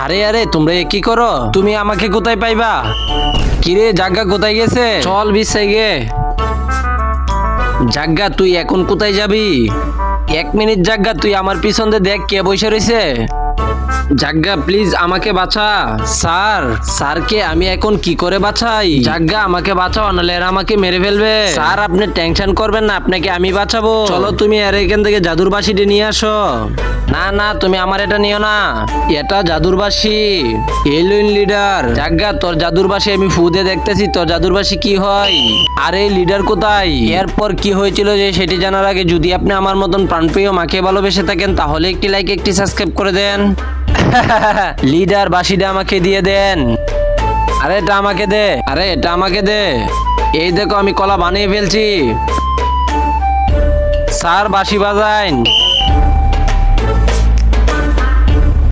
আরে আরে তোমরা এ কি করো? তুমি আমাকে কোথায় পাইবা? কিরে জাগা কোথায় গেছে? চল বিছাই গে। জাগা তুই এখন কোথায় যাবি? 1 মিনিট জাগা, তুই আমার পিছন দিয়ে দেখ কে বসে রয়েছে। জাগা প্লিজ আমাকে বাঁচা। স্যার, স্যারকে আমি এখন কি করে বাঁচাই? জাগা আমাকে বাঁচাও, নাহলে এরা আমাকে মেরে ফেলবে। স্যার আপনি টেনশন করবেন না, আপনাকে আমি বাঁচাবো। চলো তুমি এর এখান থেকে জাদুর বাঁশিটা নিয়ে আসো। না না, তুমি আমার এটা নিও না, এটা জাদুর বাঁশি। এলিয়েন লিডার, জাগা তোর জাদুর বাঁশি আমি ফু দিয়ে দেখতেছি তোর জাদুর বাঁশি কি হয়। আরে লিডার কোথায়? এরপর কি হয়েছিল যে সেটি জানার আগে যদি আপনি আমার মতন প্রাণপ্রিয় মাকে ভালোবেসে থাকেন তাহলে একটি লাইক একটি সাবস্ক্রাইব করে দেন। লিডার বাঁশিটা আমাকে দিয়ে দেন। আরে এটা আমাকে দে, আরে এটা আমাকে দে। এই দেখো আমি কলা বানিয়ে ফেলছি। স্যার বাঁশি বাজাইন।